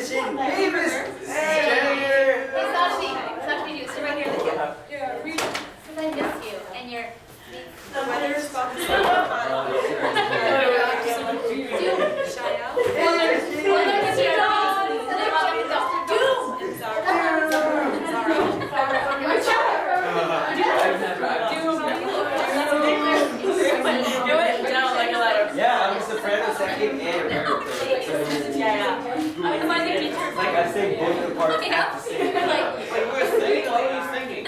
Hey, Miss. Hey, Sashi. Sashi, you sit right here. Yeah, read. Because I miss you and your. The weather's about to start. Yeah, I'm a soprano second and like I sing both the parts at the same time. Like we were singing, what were you singing?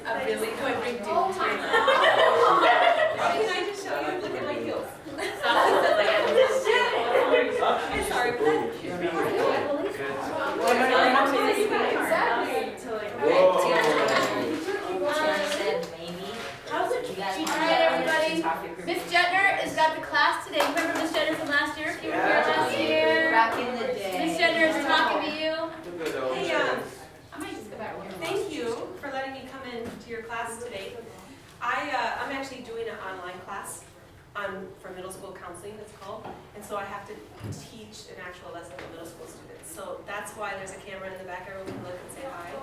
I'm really going big deal. Oh my Can I just show you? Look at my heels. I'm sorry, but Alright, everybody. Miss Jetner has got the class today. Remember Miss Jetner from last year? You were here last year. Back in the day. Miss Jetner is talking to you. hey, I might just go back over here. thank you for letting me come in to your class today. I'm actually doing an online class for middle school counseling, it's called. And so I have to teach an actual lesson to middle school students. So that's why there's a camera in the back. Everyone can look and say hi.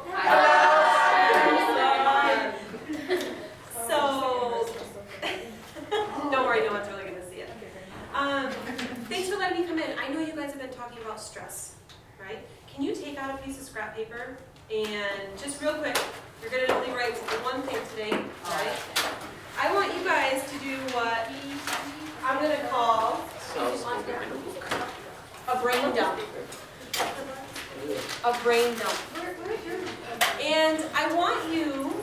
So, don't worry, no one's really going to see it. Thanks for letting me come in. I know you guys have been talking about stress, right? Can you take out a piece of scrap paper and just real quick, you're going to only write one thing today, all right? I want you guys to do what I'm going to call a brain dump. A brain dump. And I want you,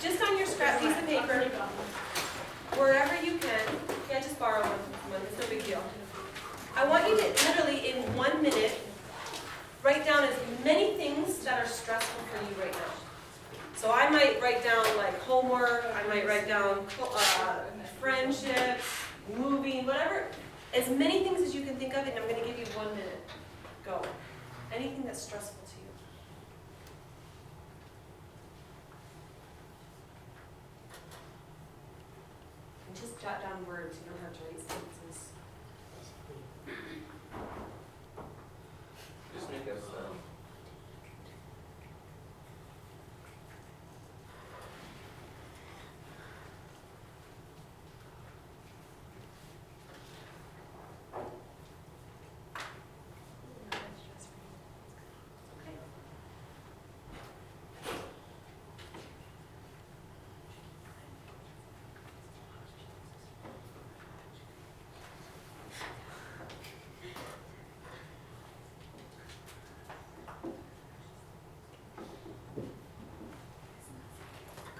just on your scrap piece of paper, wherever you can, just borrow one, it's no big deal. I want you to literally, in 1 minute, write down as many things that are stressful for you right now. So I might write down like homework, I might write down friendships, moving, whatever. As many things as you can think of, and I'm going to give you 1 minute. Go. Anything that's stressful to you. And just jot down words, you don't have to write sentences. Just make us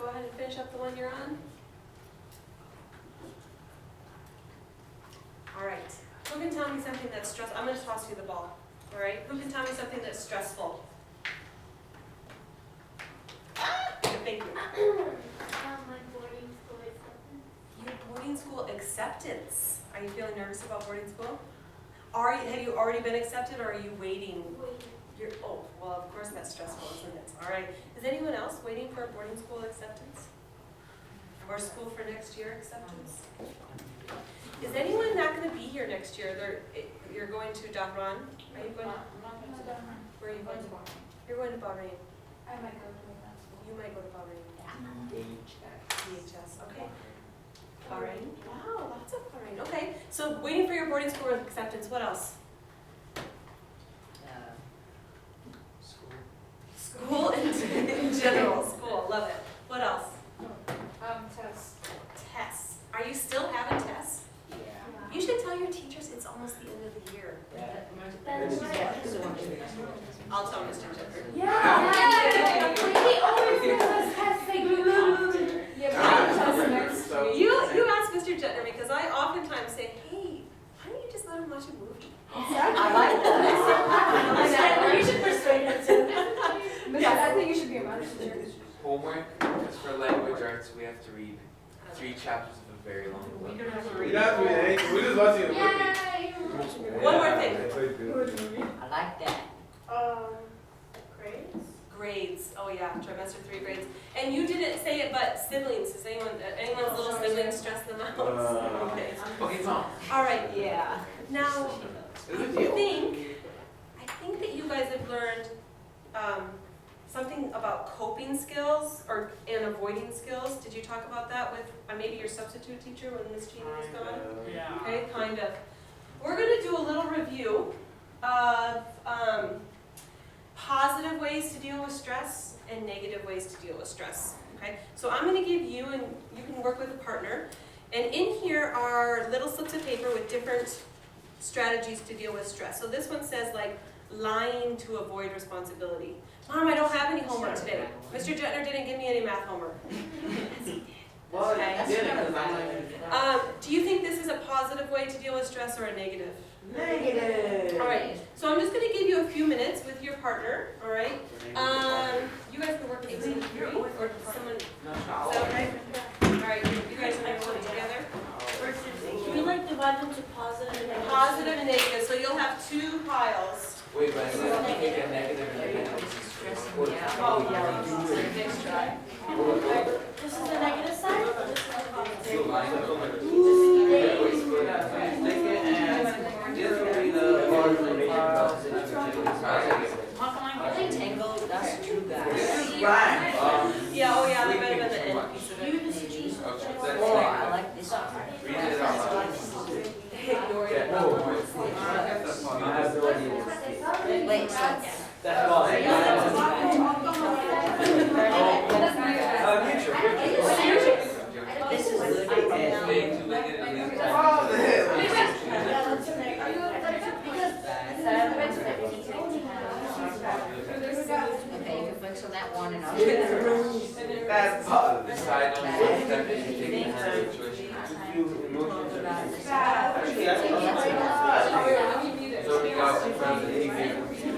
Go ahead and finish up the one you're on. All right. Who can tell me something that's stressful? I'm going to toss you the ball. All right. Who can tell me something that's stressful? Thank you. My boarding school acceptance. Your boarding school acceptance. Are you feeling nervous about boarding school? Have you already been accepted, or are you waiting? Oh, well, of course that's stressful, isn't it? All right. Is anyone else waiting for a boarding school acceptance? Or school for next year acceptance? Is anyone not going to be here next year? You're going to Dahran? Are you going? Where are you going? You're going to Bahrain. I might go to that school. You might go to Bahrain. DHS. Okay. Bahrain. Wow, lots of Bahrain. Okay. So waiting for your boarding school acceptance. What else? School in general. School. Love it. What else? Tests. Tests. Are you still having tests? Yeah. You should tell your teachers it's almost the end of the year. I'll tell Mr. Jenner. Yeah. He always gives us tests. You ask Mr. Jetner, because I oftentimes say, hey, why don't you just let him watch a movie? I like that. You should persuade him to. But I think you should be a math teacher. Homework is for language arts. We have to read 3 chapters of a very long book. You don't have to We read. don't have to read anything. We're just watching a movie. One more thing. I like that. Grades? Grades. Oh yeah, trimester 3 grades. And you didn't say it, but siblings, does anyone's little siblings stress them out? Okay. Okay, Mom. All right, Yeah. now, I think that you guys have learned something about coping skills and avoiding skills. Did you talk about that with maybe your substitute teacher when Miss Cheney was gone? Yeah. Okay, kind of. We're going to do a little review of positive ways to deal with stress and negative ways to deal with stress. Okay, so I'm going to give you, and you can work with a partner. And in here are little slips of paper with different strategies to deal with stress. So this one says like lying to avoid responsibility. Mom, I don't have any homework today. Mr. Jetner didn't give me any math homework. Well, Okay. I did it because I'm like, Do you think this is a positive way to deal with stress or a negative? negative. All right, so I'm just going to give you a few minutes with your partner, all right? You guys can work as a team of three, or someone, is that okay? All right, you guys are going to work together. Can we like divide them to positive and negative? Positive and negative, so you'll have two piles. Wait, but I have to take a negative and negative. Oh, yeah. Next try. This is the negative side? Or this is the positive? So line up. Take it and this will be the organization. Are they tangled? That's true, This is right. Yeah, oh yeah, that might have been the end piece of it. You just choose. Okay, Oh, that's I negative. like this one. Read it out loud. I have no idea. Wait, so. That's all. This is good. Stay two-legged and leave that. Okay, you can focus on that one and I'll. That's positive. Decide on what step you should take in the situation. Actually, that's So we got from the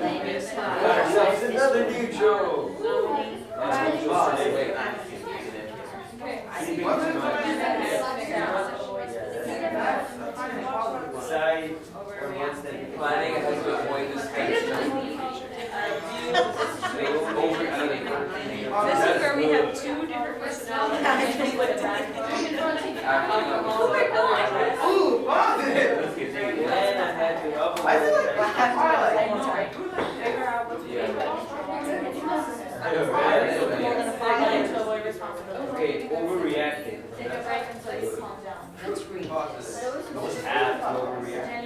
That's another new show. Side or against it. Planning has to avoid distraction. Overeating. This is where we have two different personalities. Acting up. Ooh, positive. And I had to up. I feel like okay, overreacting. Take a break until you calm down. Let's read. Almost half overreacting.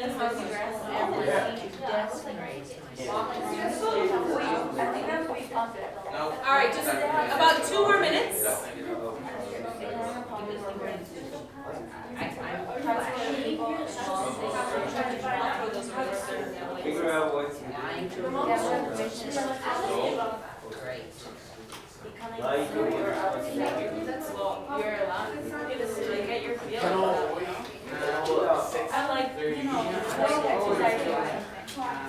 No. All right, just about 2 more minutes. Figure out what's Great. like your You're allowed to get your feelings No. out. I like, you know,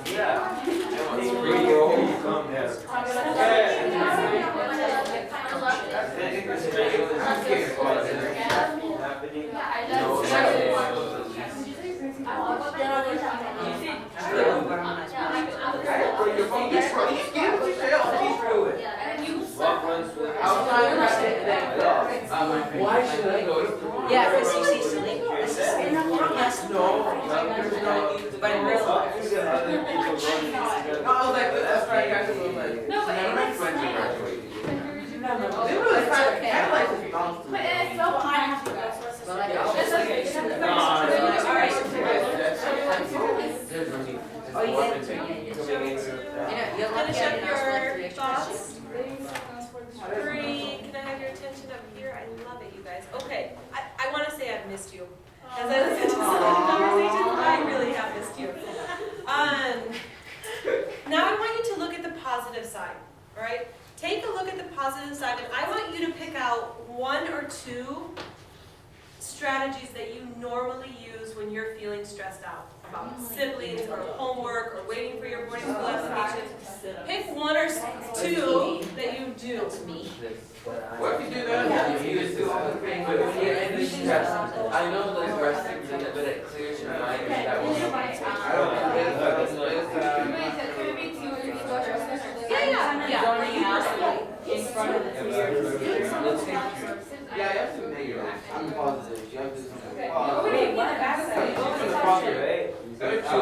Yeah. You come down. Happening. What runs with Why should I go to? Yeah, because you see silly. Yes, no. But in real life. I was like, that's right, I got you. No, but None of my it's friends are fine. graduating. But it's so high. Well, I don't. It's okay. All right. There's no need. Oh, you One did. thing. You know, you'll look Finish at up it and I'll select your three extra thoughts. questions. 3, can I have your attention up here? I love it, you guys. Okay, I want to say I've missed you. As I listen to some of the conversations, I really have missed you. Now I want you to look at the positive side, all right? Take a look at the positive side, and I want you to pick out 1 or 2 strategies that you normally use when you're feeling stressed out about siblings or homework or waiting for your boarding school application. Pick 1 or 2 that you do. That's me. What if you do that? You just do all the things, but when you're in the stress, I know like resting, but it clears your mind. and That will help. I don't know. Yeah. In front of the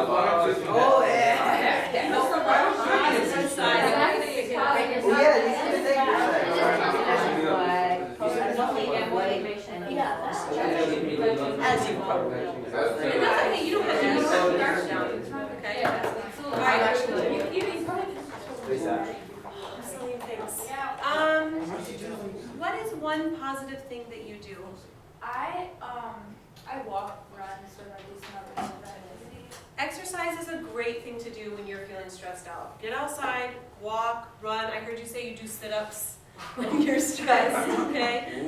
Oh, yeah. You know, from where I'm from, it's inside. Oh, yeah, you should take As you probably. But that's okay, you don't have to use the dark down, okay? Alright, Million things. What is one positive thing that you do? I walk, run, so I do some other activities. Exercise is a great thing to do when you're feeling stressed out. Get outside, walk, run. I heard you say you do sit-ups when you're stressed, okay?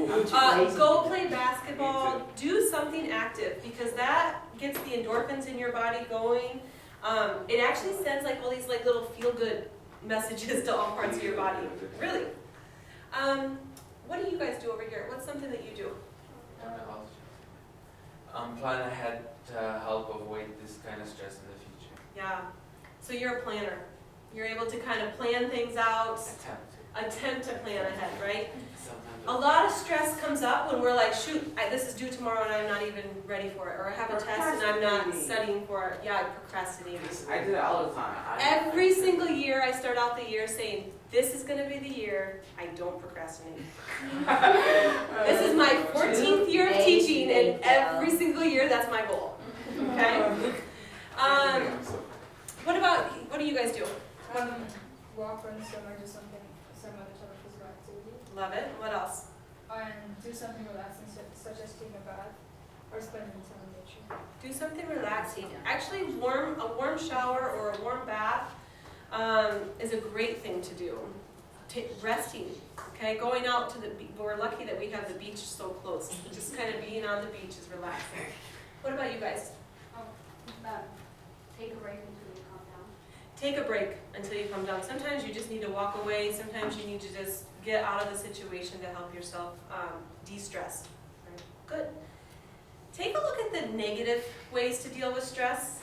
Go play basketball, do something active, because that gets the endorphins in your body going. It actually sends like all these like little feel-good messages to all parts of your body, really. What do you guys do over here? What's something that you do? Plan ahead to help avoid this kind of stress in the future. Yeah, so you're a planner. You're able to kind of plan things out, attempt to plan ahead, right? A lot of stress comes up when we're like, shoot, this is due tomorrow and I'm not even ready for it, or I have a test and I'm not studying for it. Yeah, I procrastinate. I do that all the time. Every single year, I start out the year saying, this is going to be the year I don't procrastinate. This is my 14th year of teaching, and every single year, that's my goal. Okay? What do you guys do? Walk, run, swim, or do something, some other type of physical activity. Love it. What else? And do something relaxing, such as taking a bath or spending time in nature. Do something relaxing. Actually, a warm shower or a warm bath is a great thing to do. Resting, okay? Going out to the beach. We're lucky that we have the beach so close. Just kind of being on the beach is relaxing. What about you guys? Take a break until you calm down. Take a break until you come down. Sometimes you just need to walk away. Sometimes you need to just get out of the situation to help yourself de-stress. Good. Take a look at the negative ways to deal with stress.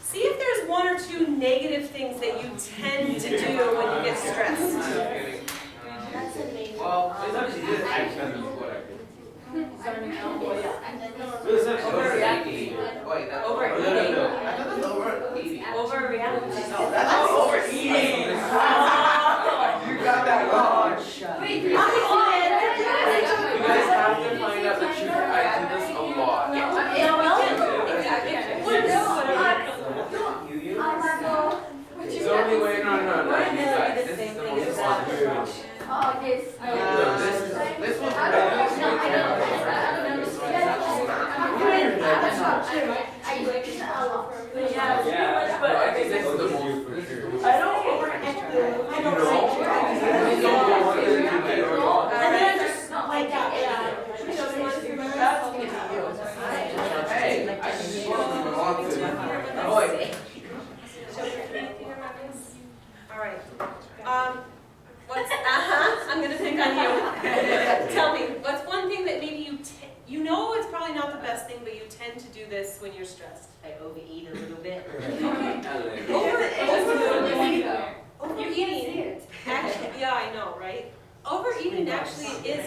See if there's one or two negative things that you tend to do when you get stressed. That's amazing. Well, it's up to you. Overreacting. Wait, that's Overeating. I thought that's overeating. Overreacting. No, that's overeating. You got that wrong. Wait, You guys have to find out the truth. I do this a lot. It's the only way. No. You guys, this is the most fun. Oh, yes. No, this was Yeah. But I think this is the most for sure. I don't overreact. You don't know what to do later on. And then I just like that. Hey, I just want to. Oh, wait. All right. I'm gonna pick on you. Tell me, what's one thing that maybe you know it's probably not the best thing, but you tend to do this when you're stressed? I overeat a little bit. Overeating. Actually, yeah, I know, right? Overeating actually is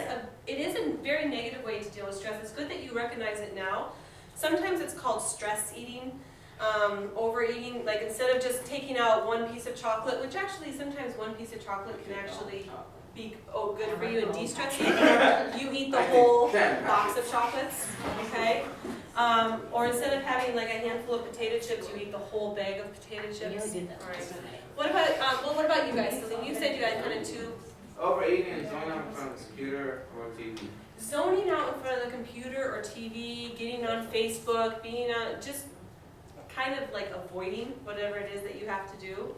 a very negative way to deal with stress. It's good that you recognize it now. Sometimes it's called stress eating. Overeating, like instead of just taking out one piece of chocolate, which actually sometimes one piece of chocolate can actually be good for you and de-stress you. You eat the whole box of chocolates, okay? Or instead of having like a handful of potato chips, you eat the whole bag of potato chips. All right. What about you guys? So you said you had kind of two. Overeating and zoning out in front of the computer or TV. Zoning out in front of the computer or TV, getting on Facebook, being on just kind of like avoiding whatever it is that you have to do,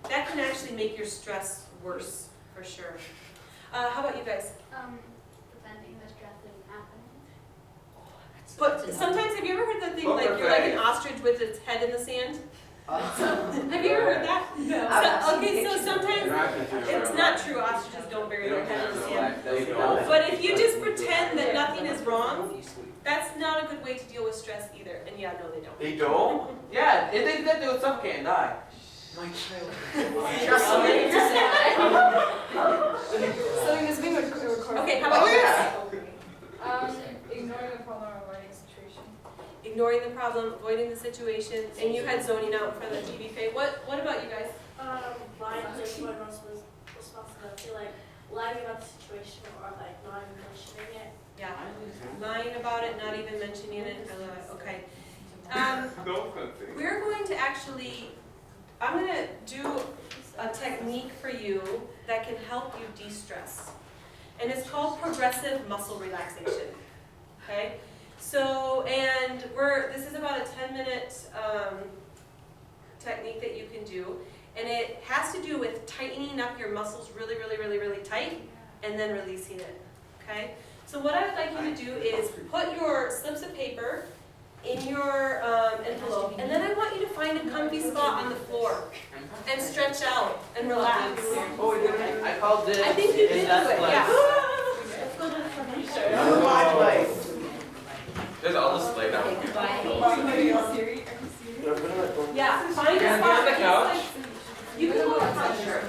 that can actually make your stress worse, for sure. How about you guys? Preventing the stress from happening. But sometimes, have you ever heard the thing like you're like an ostrich with its head in the sand? Have you ever heard that? No. Okay, so sometimes it's not true. Ostriches don't bury their head in the sand. But if you just pretend that nothing is wrong, that's not a good way to deal with stress either. And yeah, no, they don't. They don't? Yeah, if they did that, they would suffocate and die. My child. So this being recorded. Okay, how about you guys? Ignoring the problem or avoiding a situation. ignoring the problem, avoiding the situation, and you had zoning out in front of the TV tray. What about you guys? Lying to everyone else's responsibility, like lying about the situation or like not even mentioning it. Yeah, lying about it, not even mentioning it. I love it. Okay. No offense. We're going to actually, I'm going to do a technique for you that can help you de-stress. And it's called progressive muscle relaxation. Okay? So, and this is about a 10-minute technique that you can do. And it has to do with tightening up your muscles really, really, really, really tight and then releasing it. Okay? So what I would like you to do is put your slips of paper in your envelope, and then I want you to find a comfy spot on the floor and stretch out and relax. Oh, we did. I called this. I think you did do it, yeah. There's all this laid out. Yeah, find a Can I spot. get on the couch? You can go on the couch, sure.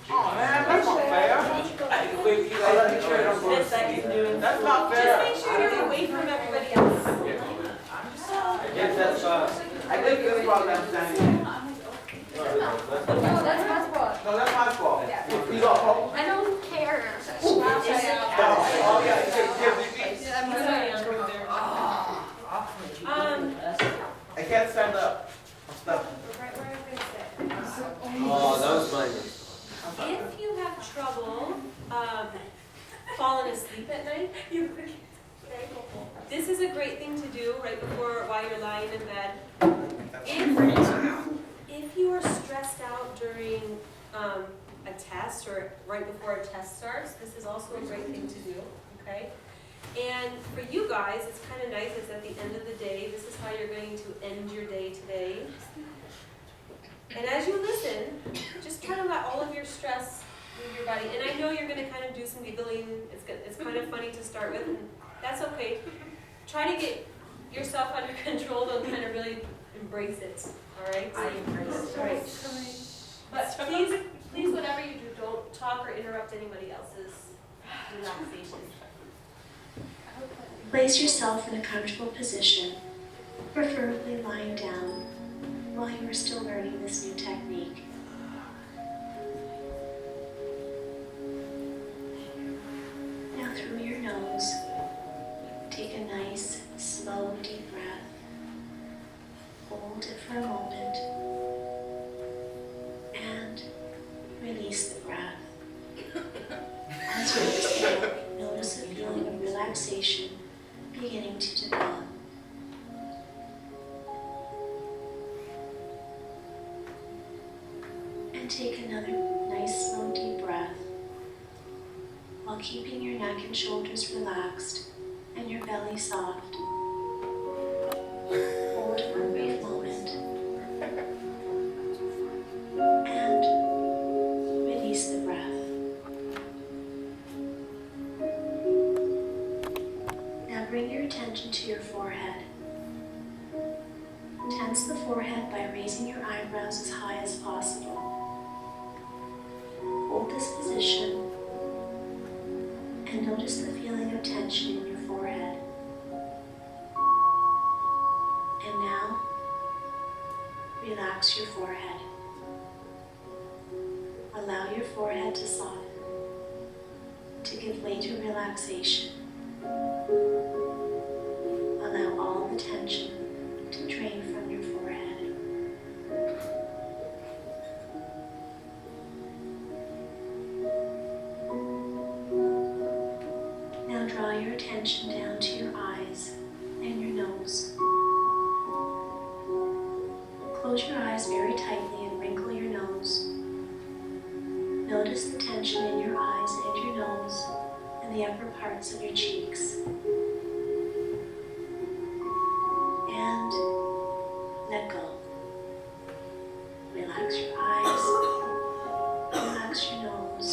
Oh man, that's not fair. Wait, you guys make sure I don't go to sleep. That's not Just fair. make sure you're away from everybody else. Yes, that's I think this is what I'm saying. No, that's my spot. No, that's my fault. You got home? I don't care. Oh, I can't stand up. I'm stuck. Right where I'm gonna sit. Oh, that was mine. If you have trouble falling asleep at night, this is a great thing to do right before, while you're lying in bed. If you are stressed out during a test or right before a test starts, this is also a great thing to do, okay? And for you guys, it's kind of nice, it's at the end of the day, this is how you're going to end your day today. And as you listen, just try to let all of your stress leave your body. And I know you're going to kind of do some giggling, it's kind of funny to start with, and that's okay. Try to get yourself under control, don't kind of really embrace it, all right? I embrace it. All right. But please, whatever you do, don't talk or interrupt anybody else's relaxation. Place yourself in a comfortable position, preferably lying down, while you are still learning this new technique. Now through your nose, take a nice, slow, deep breath. Hold it for a moment, and release the breath. As you exhale, notice a feeling of relaxation beginning to develop. And take another nice, slow, deep breath while keeping your neck and shoulders relaxed and your belly soft. Hold for a brief moment and release the breath. Now bring your attention to your forehead. Tense the forehead by raising your eyebrows as high as possible. Hold this position and notice the feeling of tension in your forehead. And now, relax your forehead. Allow your forehead to soften, to give way to relaxation. Allow all the tension to drain from your forehead. Now draw your attention down to your eyes and your nose. Close your eyes very tightly and wrinkle your nose. Notice the tension in your eyes and your nose and the upper parts of your cheeks. And let go. Relax your eyes, relax your nose,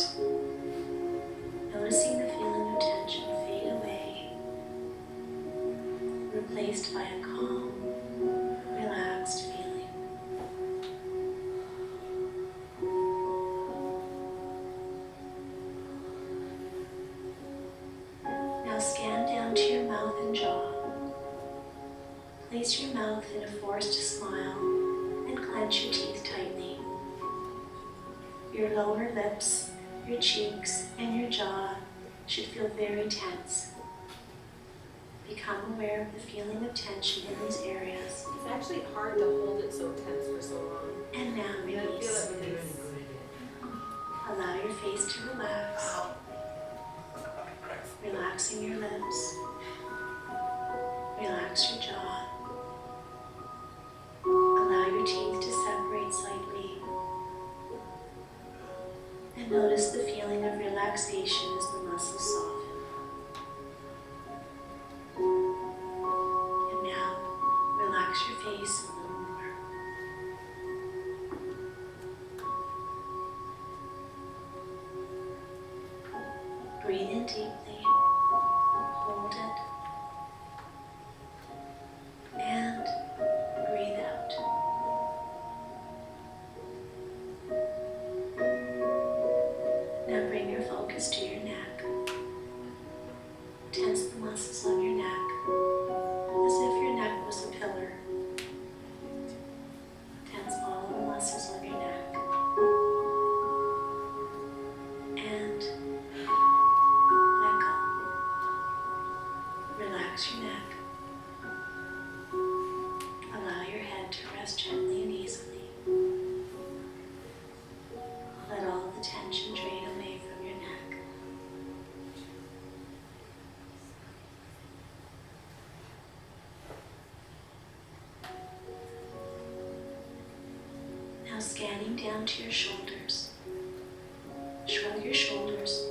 noticing the feeling of tension fade away, replaced by a calm, relaxed feeling. Now scan down to mouth in a forced smile and clench your teeth tightly. Your lower lips, your cheeks, and your jaw should feel very tense. Become aware of the feeling of tension in these areas. It's actually hard to hold it so tense for so long. And now I feel release. it release. Allow your face to relax. Relaxing your lips. Relax your jaw. Allow your teeth to separate slightly. And notice the feeling of relaxation as the muscles soften. And now, relax your face a little more. Breathe in deeply. Hold it. And breathe out. Now bring your focus to your neck. Tense the muscles of your neck as if your neck was a pillar. Tense all the muscles of your neck. And let go. Relax your neck. Allow your head to rest gently and easily. Let all the tension drain away from your neck. Now scanning down to your shoulders. Shrug your shoulders.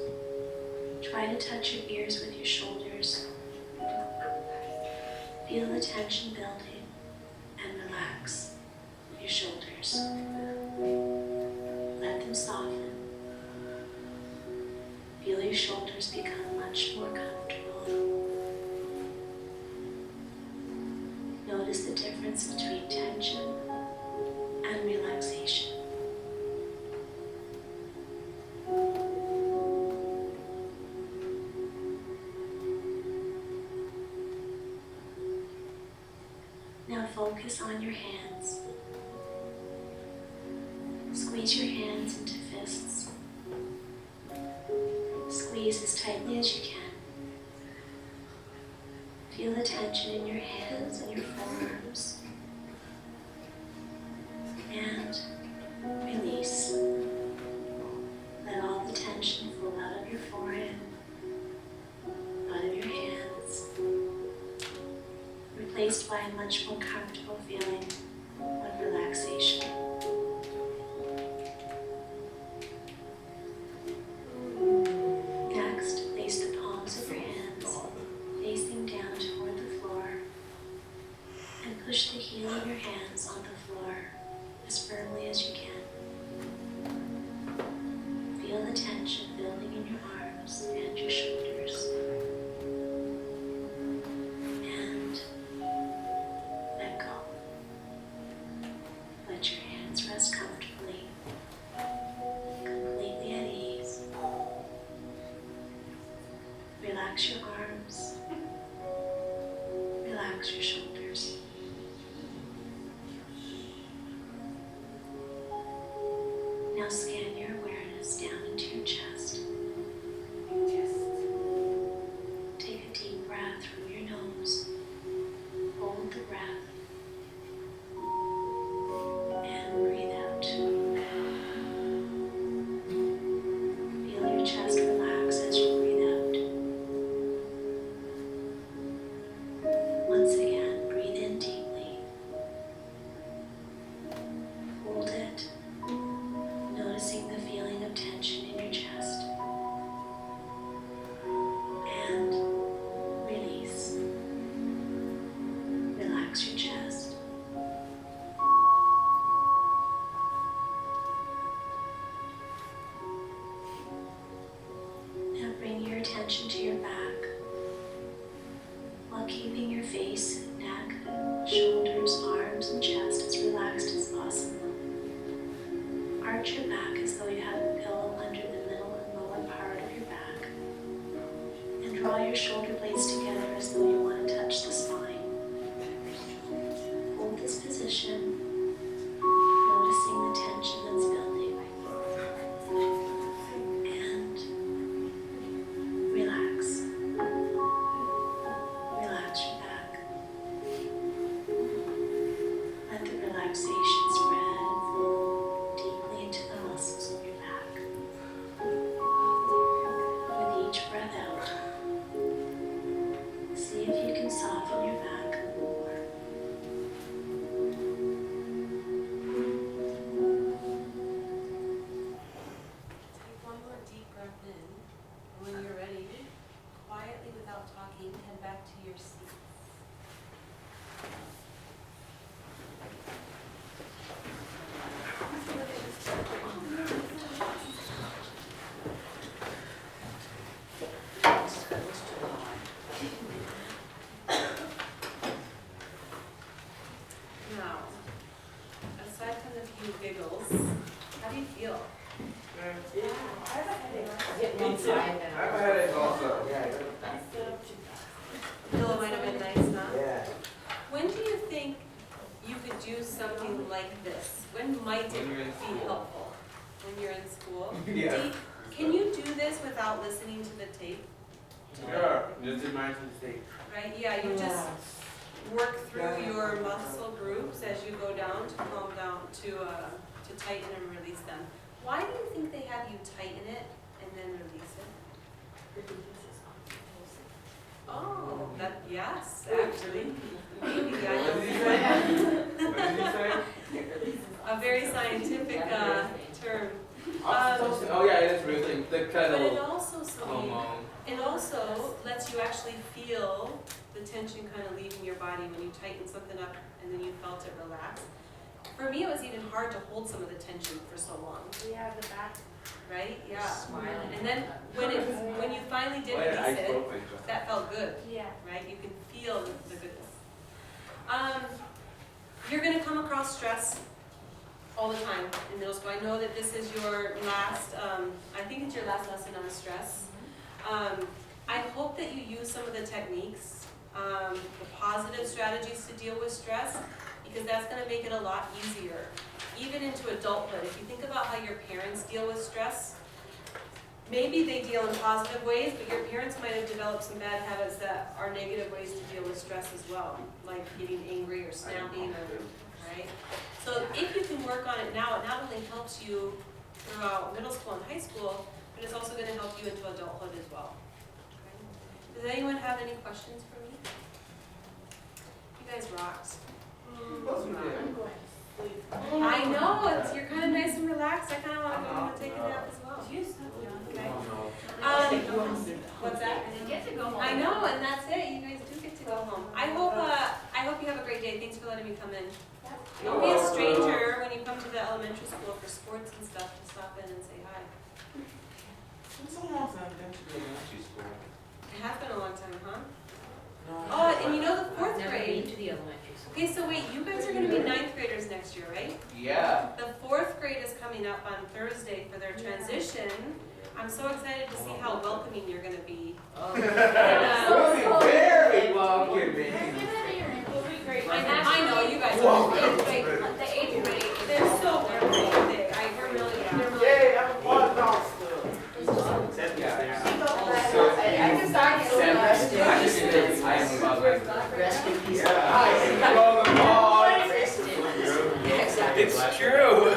Try to touch your ears with your shoulders. Feel the tension building and relax your shoulders. Let them soften. Feel your shoulders become much more comfortable. Notice the difference between tension and relaxation. Now focus on your hands. Squeeze your hands into fists. Squeeze as tightly as you can. Feel the tension in your hands and your forearms. And release. Let all the tension flow out of your forehead, out of your hands, replaced by a much more comfortable feeling of relaxation. Next, place the palms of your hands facing down toward the floor and push the heel of your hands on the floor as firmly as you can. Feel the tension building in your arms and your shoulders. And let go. Let your hands rest comfortably, completely at ease. Relax your arms. Relax your shoulders. Now scan your awareness down into your chest. Take a deep breath through your nose. Hold the breath. And breathe out. Feel your chest relax as you breathe out. Once again, breathe in deeply. Hold it, noticing the feeling of tension in your chest. And release. Relax your chest. Now bring your attention to your back while keeping your face, neck, shoulders, arms, and chest as relaxed as possible. Arch your back as though you have a pillow under the middle and lower part of your back. And draw your shoulder blades together as though you want to touch the spine. position, noticing the tension that's building, and relax. Relax your back. Let the relaxation spread deeply into the muscles of your back. With each breath out, see if you can soften your back more. Take one more deep breath in, and when you're ready, quietly without talking, head back to your seat. Now, aside from the few giggles, how do you feel? I have a headache. Me too. I have a headache also. Pillow might have been nice, huh? Yeah. When do you think you could do something like this? When might it When you're in be school. helpful? When you're in school? Yeah. Can you do this without listening to the tape? Sure. Just imagine the state. Right? Yeah, you just work through your muscle groups as you go down to calm down, to tighten and release them. Why do you think they have you tighten it and then release it? Oh, that, yes, actually. Maybe, I What did you know. say? What did you say? A very scientific term. Oh yeah, it is really the kind But it of also, Celine, hormone. it also lets you actually feel the tension kind of leaving your body when you tighten something up and then you felt it relax. For me, it was even hard to hold some of the tension for so long, We have the back. right? Yeah. And then when you finally did Why did I release it, spoke like that? that felt good, Yeah. right? You can feel the goodness. You're going to come across stress all the time in middle school. I know that this is your last, I think it's your last lesson on stress. I hope that you use some of the techniques, the positive strategies to deal with stress, because that's going to make it a lot easier, even into adulthood. If you think about how your parents deal with stress, maybe they deal in positive ways, but your parents might have developed some bad habits that are negative ways to deal with stress as well, like getting angry or snapping, right? So if you can work on it now, it not only helps you throughout middle school and high school, but it's also going to help you into adulthood as well. Does anyone have any questions for me? You guys rocked. I'm going to sleep. I know, you're kind of nice and relaxed. I kind of want to go home and take a nap as well. You stop, John. Okay. What's that? You get to go home. I know, and that's it. You guys do get to go home. I hope you have a great day. Thanks for letting me come in. Don't be a stranger when you come to the elementary school for sports and stuff. To stop in and say hi. It's a long time since you went to school. It has been a long time, huh? No. Oh, and you know the fourth Never grade. been to the elementary school. Okay, so wait, you guys are going to be ninth graders next year, right? Yeah. The fourth grade is coming up on Thursday for their transition. I'm so excited to see how welcoming you're going to be. Very welcoming. I know you guys are the eighth grade. They're so big. We're really Yay, I'm a part of It's true.